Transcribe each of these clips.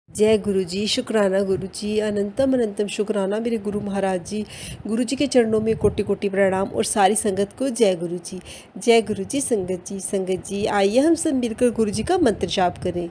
जय गुरु जी, शुक्राना गुरु जी, अनंतम अनंतम शुक्राना मेरे गुरु महाराज जी। गुरु जी के चरणों में कोटि कोटि प्रणाम और सारी संगत को जय गुरु जी। जय गुरु जी। संगत जी आइए हम सब मिलकर गुरु जी का मंत्र जाप करें।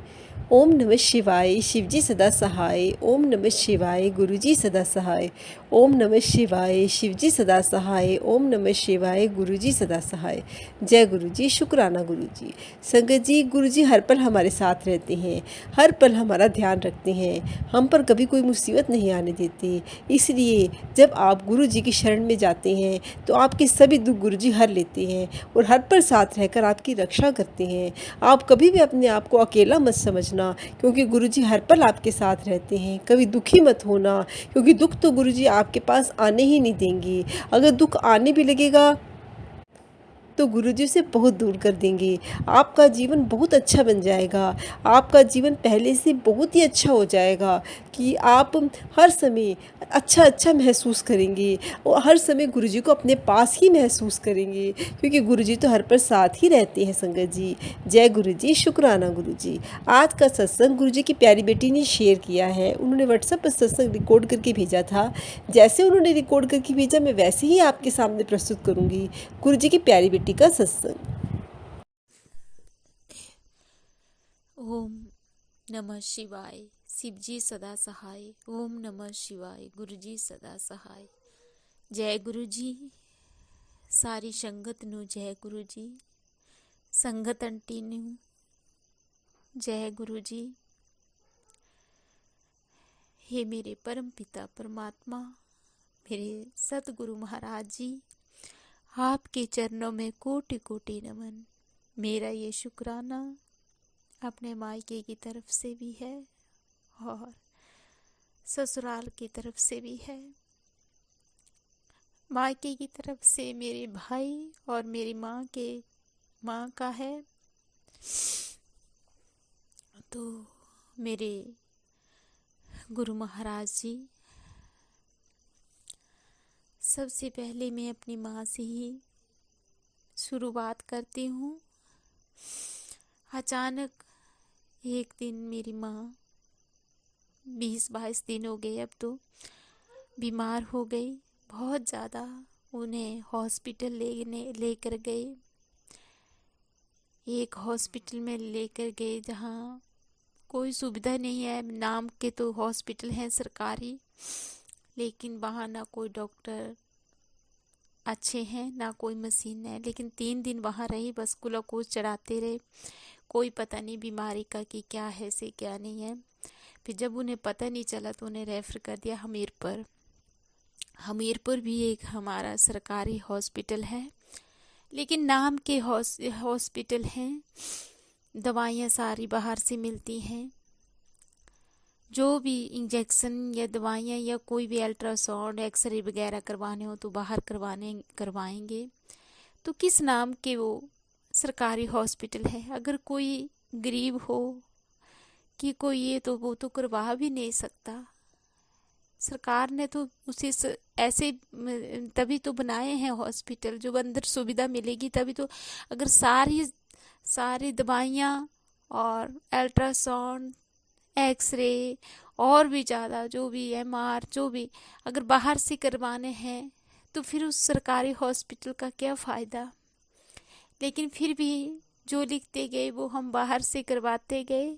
ओम नमः शिवाय, शिव जी सदा सहाय। ओम नमः शिवाय, गुरु जी सदा सहाय। ओम नमः शिवाय, शिव जी सदा सहाय। ओम नमः शिवाय, गुरु जी सदा सहाय। जय गुरु जी, शुक्राना गुरु जी। संगत जी, गुरु जी हर पल हमारे साथ रहते हैं, हर पल हमारा ध्यान रखते हैं, हम पर कभी कोई मुसीबत नहीं आने देते। इसलिए जब आप गुरु जी की शरण में जाते हैं तो आपके सभी दुख गुरु जी हर लेते हैं और हर पल साथ रहकर आपकी रक्षा करते हैं। आप कभी भी अपने आप को अकेला मत समझना, क्योंकि गुरु जी हर पल आपके साथ रहते हैं। कभी दुखी मत होना, क्योंकि दुख तो गुरु जी आपके पास आने ही नहीं देंगे। अगर दुख आने भी लगेगा तो गुरुजी उसे बहुत दूर कर देंगे। आपका जीवन बहुत अच्छा बन जाएगा। आपका जीवन पहले से बहुत ही अच्छा हो जाएगा कि आप हर समय अच्छा महसूस करेंगे और हर समय गुरुजी को अपने पास ही महसूस करेंगे, क्योंकि गुरुजी तो हर पर साथ ही रहते हैं संगत जी। जय गुरु जी, शुक्राना गुरु जी। आज का सत्संग गुरुजी की प्यारी बेटी ने शेयर किया है। उन्होंने व्हाट्सएप पर सत्संग रिकॉर्ड करके भेजा था। जैसे उन्होंने रिकॉर्ड करके भेजा मैं वैसे ही आपके सामने प्रस्तुत करूँगी गुरु जी की प्यारी बेटी का सत्संग। ओम नमः शिवाय, शिव जी सदा सहाय। ओम नमः शिवाय, गुरु जी सदा सहाय। जय गुरु जी। सारी संगत नु जय गुरु जी। संगत अंटी नु जय गुरु जी। हे मेरे परम पिता परमात्मा, मेरे सतगुरु महाराज जी, आपके चरणों में कोटि कोटि नमन। मेरा ये शुक्राना अपने मायके की तरफ से भी है और ससुराल की तरफ से भी है। मायके की तरफ से मेरे भाई और मेरी माँ का है। तो मेरे गुरु महाराज जी, सबसे पहले मैं अपनी माँ से ही शुरुआत करती हूँ। अचानक एक दिन मेरी माँ 20-22 दिन हो गए अब तो बीमार हो गई बहुत ज़्यादा। उन्हें हॉस्पिटल लेकर गए। एक हॉस्पिटल में लेकर गए जहाँ कोई सुविधा नहीं है। नाम के तो हॉस्पिटल हैं सरकारी, लेकिन वहाँ ना कोई डॉक्टर अच्छे हैं ना कोई मशीन है। लेकिन 3 दिन वहाँ रही, बस ग्लूकोज चढ़ाते रहे। कोई पता नहीं बीमारी का कि क्या है से क्या नहीं है। फिर जब उन्हें पता नहीं चला तो उन्हें रेफर कर दिया हमीरपुर। हमीरपुर भी एक हमारा सरकारी हॉस्पिटल है, लेकिन नाम के हॉस्पिटल हैं। दवाइयाँ सारी बाहर से मिलती हैं। जो भी इंजेक्शन या दवाइयाँ या कोई भी अल्ट्रासाउंड एक्सरे वगैरह करवाने हो तो बाहर करवाएंगे। तो किस नाम के वो सरकारी हॉस्पिटल है। अगर कोई गरीब हो कि कोई ये तो वो तो करवा भी नहीं सकता। सरकार ने तो उसे ऐसे तभी तो बनाए हैं हॉस्पिटल, जो अंदर सुविधा मिलेगी तभी तो। अगर सारी दवाइयाँ और अल्ट्रासाउंड एक्सरे और भी ज़्यादा जो भी एमआर जो भी अगर बाहर से करवाने हैं तो फिर उस सरकारी हॉस्पिटल का क्या फ़ायदा। लेकिन फिर भी जो लिखते गए वो हम बाहर से करवाते गए।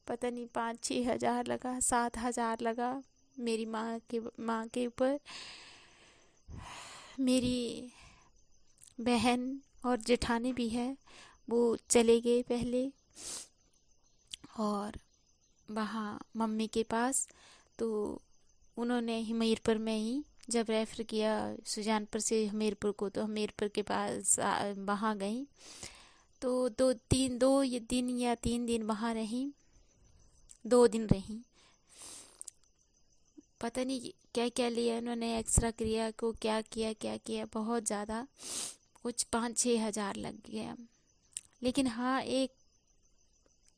पता नहीं 5-6 हज़ार लगा, 7 हज़ार लगा मेरी माँ के ऊपर। मेरी बहन और जेठानी भी है, वो चले गए पहले और वहाँ मम्मी के पास। तो उन्होंने हमीरपुर में ही जब रेफ़र किया सुजानपुर से हमीरपुर को, तो हमीरपुर के पास वहाँ गई। तो 2 दिन या 3 दिन वहाँ रही। 2 दिन रही। पता नहीं क्या क्या लिया उन्होंने, एक्सरा क्रिया को क्या किया बहुत ज़्यादा, कुछ 5-6 हज़ार लग गया। लेकिन हाँ, एक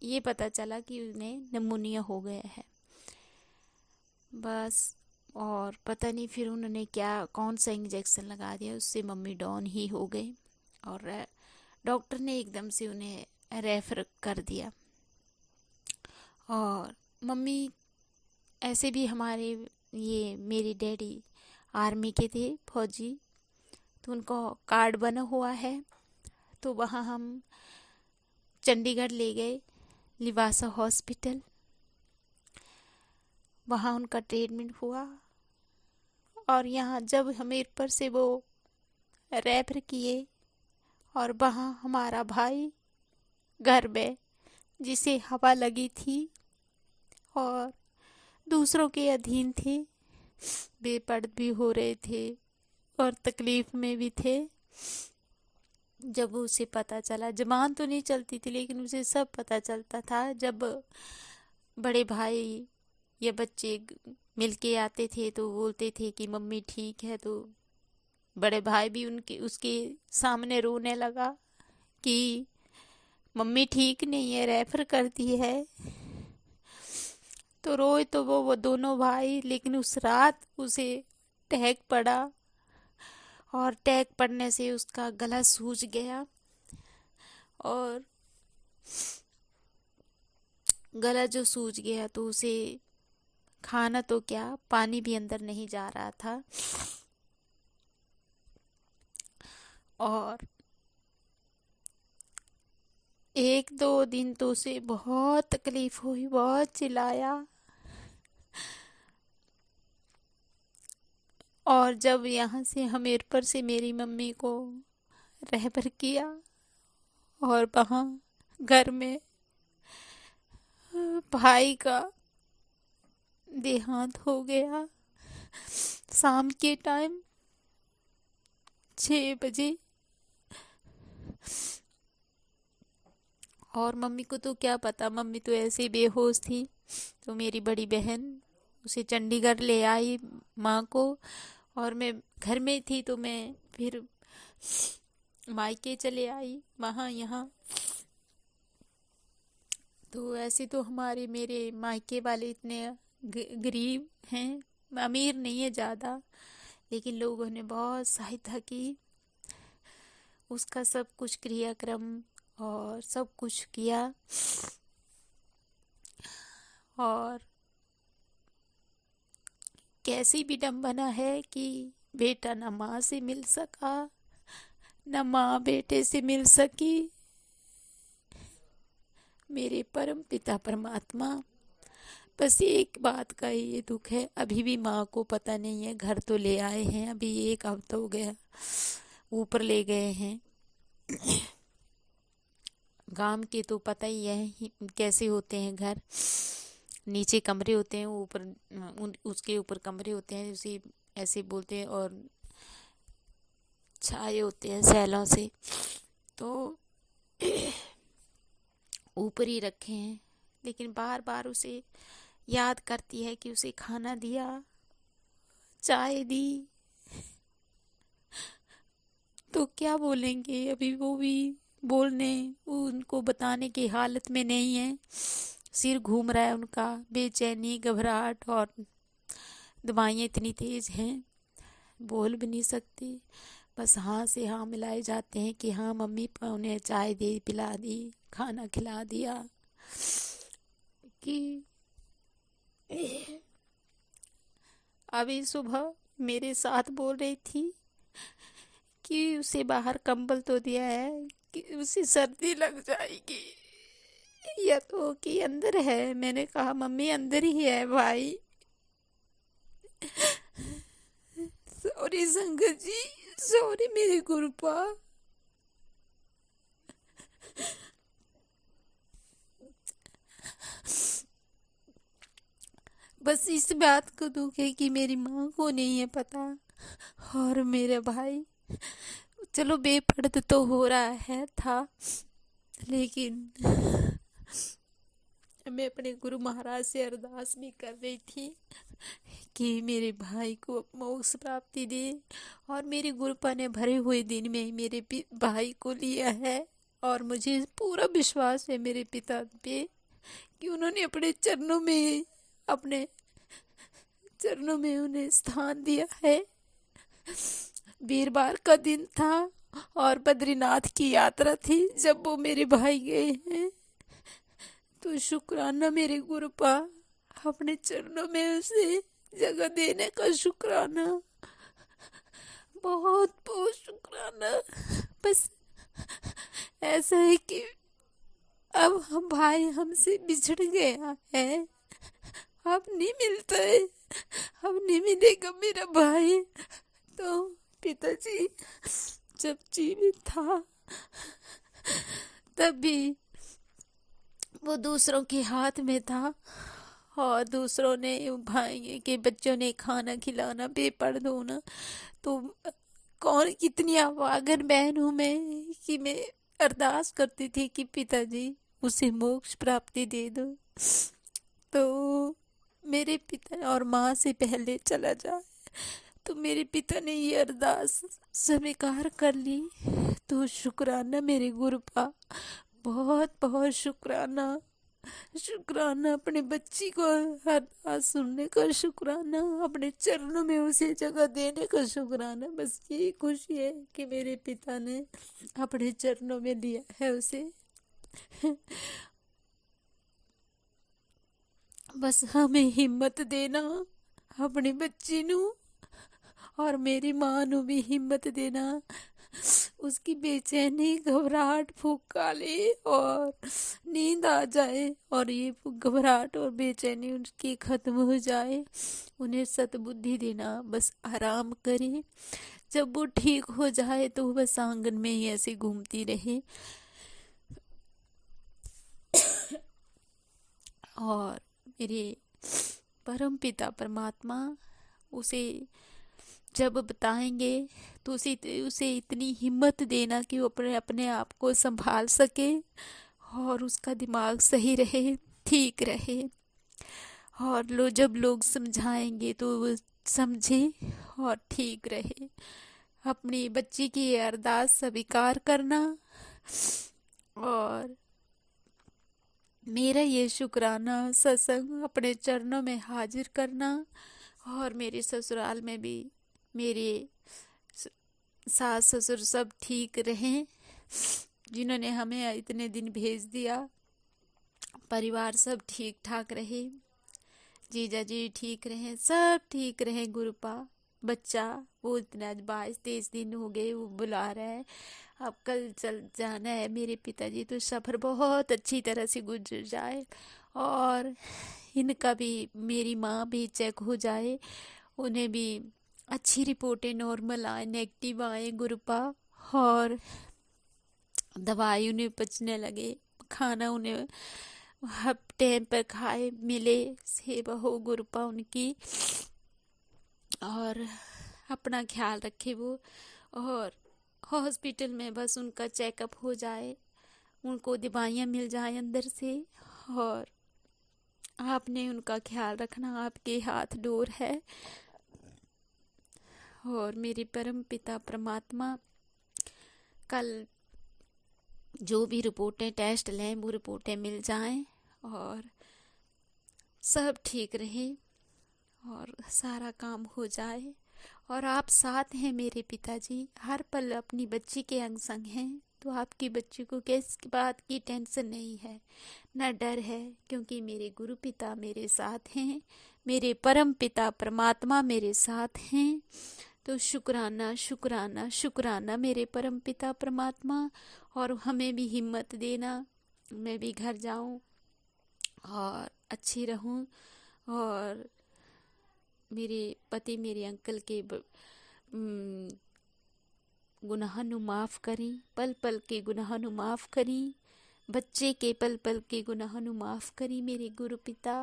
ये पता चला कि उन्हें निमोनिया हो गया है बस। और पता नहीं फिर उन्होंने क्या कौन सा इंजेक्शन लगा दिया, उससे मम्मी डाउन ही हो गई और डॉक्टर ने एकदम से उन्हें रेफर कर दिया। और मम्मी ऐसे भी हमारे ये मेरे डैडी आर्मी के थे, फौजी, तो उनका कार्ड बना हुआ है। तो वहाँ हम चंडीगढ़ ले गए, लिवासा हॉस्पिटल। वहाँ उनका ट्रीटमेंट हुआ और यहाँ जब हमीरपुर से वो रेफर किए, और वहाँ हमारा भाई घर में जिसे हवा लगी थी और दूसरों के अधीन थे, बेपर्द भी हो रहे थे और तकलीफ में भी थे। जब उसे पता चला, जबान तो नहीं चलती थी लेकिन उसे सब पता चलता था। जब बड़े भाई या बच्चे मिलके आते थे तो बोलते थे कि मम्मी ठीक है, तो बड़े भाई भी उनके उसके सामने रोने लगा कि मम्मी ठीक नहीं है, रेफर कर दी है। तो रोए तो वो दोनों भाई, लेकिन उस रात उसे टैग पड़ा और टैग पड़ने से उसका गला सूज गया और गला जो सूज गया तो उसे खाना तो क्या, पानी भी अंदर नहीं जा रहा था। और 1-2 दिन तो उसे बहुत तकलीफ हुई, बहुत चिल्लाया। और जब यहाँ से हमीरपुर से मेरी मम्मी को रेफर किया और वहाँ घर में भाई का देहांत हो गया शाम के टाइम 6 बजे। और मम्मी को तो क्या पता, मम्मी तो ऐसे ही बेहोश थी। तो मेरी बड़ी बहन उसे चंडीगढ़ ले आई माँ को, और मैं घर में थी तो मैं फिर मायके चले आई वहाँ यहाँ। तो ऐसे तो हमारे मेरे मायके वाले इतने गरीब हैं, अमीर नहीं है ज़्यादा, लेकिन लोगों ने बहुत सहायता की। उसका सब कुछ क्रियाक्रम और सब कुछ किया। और कैसी विडंबना है कि बेटा न माँ से मिल सका, न माँ बेटे से मिल सकी। मेरे परम पिता परमात्मा, बस एक बात का ये दुख है, अभी भी माँ को पता नहीं है। घर तो ले आए हैं, अभी 1 हफ्ता हो गया, ऊपर ले गए हैं। गांव के तो पता ही है कैसे होते हैं घर, नीचे कमरे होते हैं, ऊपर उसके ऊपर कमरे होते हैं, उसे ऐसे बोलते हैं, और छाए होते हैं सैलों से, तो ऊपर ही रखे हैं। लेकिन बार बार उसे याद करती है कि उसे खाना दिया, चाय दी, तो क्या बोलेंगे। अभी वो भी बोलने, उनको बताने की हालत में नहीं है। सिर घूम रहा है उनका, बेचैनी, घबराहट, और दवाइयाँ इतनी तेज हैं, बोल भी नहीं सकती। बस हाँ से हाँ मिलाए जाते हैं कि हाँ मम्मी, उन्हें चाय दे पिला दी, खाना खिला दिया। कि अभी सुबह मेरे साथ बोल रही थी कि उसे बाहर कंबल तो दिया है कि उसे सर्दी लग जाएगी, या तो कि अंदर है। मैंने कहा मम्मी अंदर ही है भाई। सॉरी संगत जी, सॉरी मेरे गुरुपा। बस इस बात को दुख है कि मेरी माँ को नहीं है पता, और मेरे भाई चलो बेपर्द तो हो रहा है था, लेकिन मैं अपने गुरु महाराज से अरदास भी कर रही थी कि मेरे भाई को मोक्ष प्राप्ति दे। और मेरे गुरुपा ने भरे हुए दिन में मेरे भाई को लिया है, और मुझे पूरा विश्वास है मेरे पिता पे कि उन्होंने अपने चरणों में उन्हें स्थान दिया है। वीरवार का दिन था और बद्रीनाथ की यात्रा थी जब वो मेरे भाई गए हैं। तो शुक्राना मेरे गुरुपा, अपने चरणों में उसे जगह देने का शुक्राना, बहुत बहुत शुक्राना। बस ऐसा है कि अब हम भाई हमसे बिछड़ गया है, अब नहीं मिलता है, अब नहीं मिलेगा मेरा भाई। तो पिताजी जब जीवित था तब भी वो दूसरों के हाथ में था, और दूसरों ने भाई के बच्चों ने खाना खिलाना, पेपर धोना। तो कौन कितनी अभागन बहन हूँ मैं कि मैं अरदास करती थी कि पिताजी उसे मोक्ष प्राप्ति दे दो, तो मेरे पिता और माँ से पहले चला जाए। तो मेरे पिता ने ये अरदास स्वीकार कर ली। तो शुक्राना मेरे गुरुपा, बहुत बहुत शुक्राना। शुक्राना अपने बच्ची को अरदास सुनने का, शुक्राना अपने चरणों में उसे जगह देने का, शुक्राना। बस यही खुशी है कि मेरे पिता ने अपने चरणों में लिया है उसे। बस हमें हिम्मत देना अपनी बच्ची नू, और मेरी माँ नू भी हिम्मत देना। उसकी बेचैनी घबराहट फूका ले और नींद आ जाए, और ये घबराहट और बेचैनी उनकी खत्म हो जाए। उन्हें सद्बुद्धि देना, बस आराम करे। जब वो ठीक हो जाए तो बस आंगन में ही ऐसे घूमती रहे। और मेरे परम पिता परमात्मा उसे जब बताएंगे तो उसे इतनी हिम्मत देना कि वो अपने अपने आप को संभाल सके, और उसका दिमाग सही रहे, ठीक रहे। और जब लोग समझाएंगे तो वो समझे और ठीक रहे। अपनी बच्ची की ये अरदास स्वीकार करना, और मेरा ये शुक्राना सत्संग अपने चरणों में हाजिर करना। और मेरे ससुराल में भी मेरे सास ससुर सब ठीक रहें, जिन्होंने हमें इतने दिन भेज दिया। परिवार सब ठीक ठाक रहे, जीजा जी ठीक रहें, सब ठीक रहें। गुरुपा बच्चा वो इतना 22-23 दिन हो गए, वो बुला रहा है अब कल चल जाना है मेरे पिताजी। तो सफ़र बहुत अच्छी तरह से गुजर जाए, और इनका भी, मेरी माँ भी चेक हो जाए, उन्हें भी अच्छी रिपोर्टें नॉर्मल आए, नेगेटिव आए गुरुपा। और दवाई उन्हें पचने लगे, खाना उन्हें हर टाइम पर खाए मिले, सेवा हो गुरुपा उनकी। और अपना ख्याल रखे वो, और हॉस्पिटल में बस उनका चेकअप हो जाए, उनको दवाइयाँ मिल जाए अंदर से। और आपने उनका ख्याल रखना, आपके हाथ डोर है। और मेरे परम पिता परमात्मा कल जो भी रिपोर्टें टेस्ट लें वो रिपोर्टें मिल जाएं, और सब ठीक रहे, और सारा काम हो जाए। और आप साथ हैं मेरे पिताजी, हर पल अपनी बच्ची के अंग संग हैं। तो आपकी बच्ची को किस बात की टेंशन नहीं है, न डर है, क्योंकि मेरे गुरु पिता मेरे साथ हैं, मेरे परम पिता परमात्मा मेरे साथ हैं। तो शुक्राना शुक्राना शुक्राना मेरे परम पिता परमात्मा। और हमें भी हिम्मत देना, मैं भी घर जाऊं और अच्छी रहूं, और मेरे पति मेरे अंकल के गुनाह नु माफ़ करी, पल पल के गुनाह नु माफ़ करी, बच्चे के पल पल के गुनाह नु माफ़ करी मेरे गुरु पिता।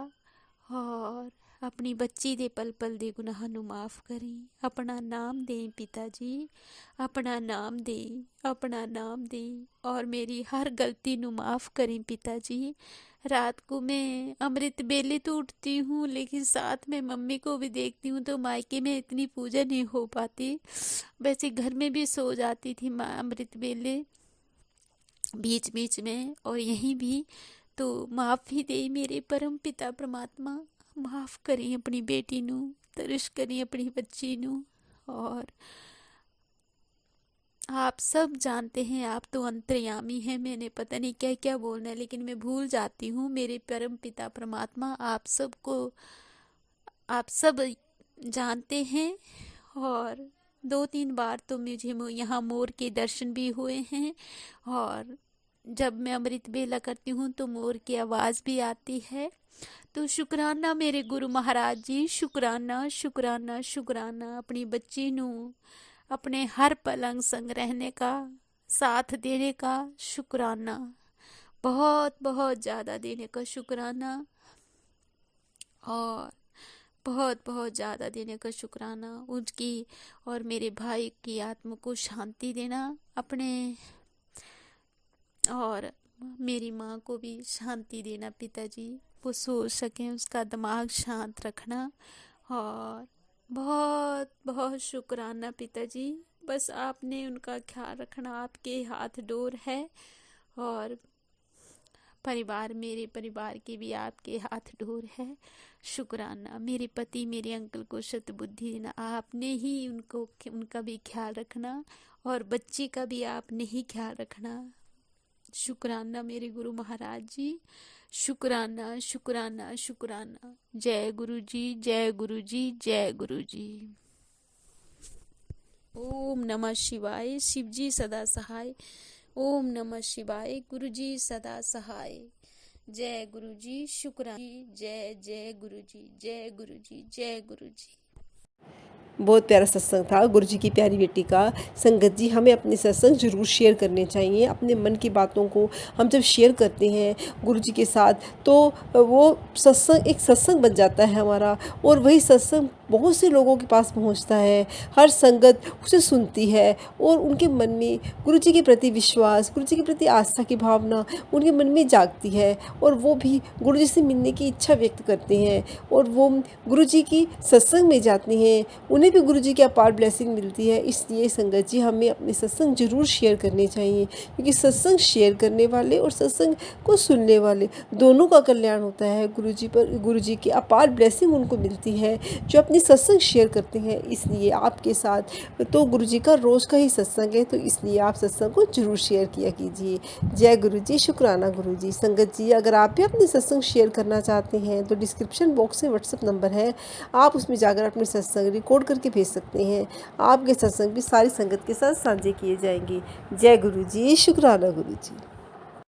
और अपनी बच्ची दे पल पल दे गुनाह नु माफ़ करी। अपना नाम दें पिताजी, अपना नाम दें, अपना नाम दें, और मेरी हर गलती नु माफ़ करें पिताजी। रात को मैं अमृत बेले तो उठती हूँ, लेकिन साथ में मम्मी को भी देखती हूँ, तो मायके में इतनी पूजा नहीं हो पाती। वैसे घर में भी सो जाती थी माँ अमृत बेले बीच बीच में, और यहीं भी। तो माफ़ी दे मेरे परम पिता परमात्मा, माफ़ करी अपनी बेटी नू, तरस करी अपनी बच्ची नू। और आप सब जानते हैं, आप तो अंतर्यामी हैं। मैंने पता नहीं क्या क्या बोलना है, लेकिन मैं भूल जाती हूँ। मेरे परम पिता परमात्मा आप सब जानते हैं। और 2-3 बार तो मुझे यहाँ मोर के दर्शन भी हुए हैं। और जब मैं अमृत वेला करती हूँ तो मोर की आवाज़ भी आती है। तो शुक्राना मेरे गुरु महाराज जी, शुक्राना शुक्राना शुक्राना अपनी बच्ची नू अपने हर पलंग संग रहने का, साथ देने का शुक्राना, बहुत बहुत ज़्यादा देने का शुक्राना। और बहुत बहुत ज़्यादा देने का शुक्राना उसकी। और मेरे भाई की आत्मा को शांति देना अपने। और मेरी माँ को भी शांति देना पिताजी, वो सोच सकें, उसका दिमाग शांत रखना। और बहुत बहुत शुक्राना पिताजी, बस आपने उनका ख्याल रखना, आपके हाथ डोर है। और मेरे परिवार के भी आपके हाथ डोर है। शुक्राना मेरे पति मेरे अंकल को सद्बुद्धि देना, आपने ही उनका भी ख्याल रखना। और बच्ची का भी आपने ही ख्याल रखना। शुक्राना मेरे गुरु महाराज जी, शुक्राना शुक्राना शुक्राना। जय गुरु जी, जय गुरु जी, जय गुरु जी। ओम नमः शिवाय। शिव जी सदा सहाय। ओम नमः शिवाय। गुरु जी सदा सहाय। जय गुरु जी, शुक्राना जी, जय जय गुरु जी, जय गुरु जी, जय गुरु जी। बहुत प्यारा सत्संग था गुरु जी की प्यारी बेटी का। संगत जी, हमें अपने सत्संग ज़रूर शेयर करने चाहिए। अपने मन की बातों को हम जब शेयर करते हैं गुरु जी के साथ, तो वो सत्संग एक सत्संग बन जाता है हमारा। और वही सत्संग बहुत से लोगों के पास पहुंचता है। हर संगत उसे सुनती है और उनके मन में गुरु जी के प्रति विश्वास, गुरु जी के प्रति आस्था की भावना उनके मन में जागती है। और वो भी गुरु जी से मिलने की इच्छा व्यक्त करते हैं और वो गुरु जी की सत्संग में जाते हैं। उन्हें भी गुरु जी की अपार ब्लेसिंग मिलती है। इसलिए संगत जी, हमें अपने सत्संग जरूर शेयर करने चाहिए, क्योंकि सत्संग शेयर करने वाले और सत्संग को सुनने वाले दोनों का कल्याण होता है। गुरु जी की अपार ब्लेसिंग उनको मिलती है जो अपनी सत्संग शेयर करते हैं। इसलिए आपके साथ तो गुरु जी का रोज़ का ही सत्संग है, तो इसलिए आप सत्संग को जरूर शेयर किया कीजिए। जय गुरु जी, शुक्राना गुरु जी। संगत जी, अगर आप भी अपने सत्संग शेयर करना चाहते हैं तो डिस्क्रिप्शन बॉक्स में व्हाट्सएप नंबर है, आप उसमें जाकर अपने सत्संग रिकॉर्ड करके भेज सकते हैं। आपके सत्संग भी सारी संगत के साथ साझे किए जाएंगे। जय गुरु जी, शुक्राना गुरु जी।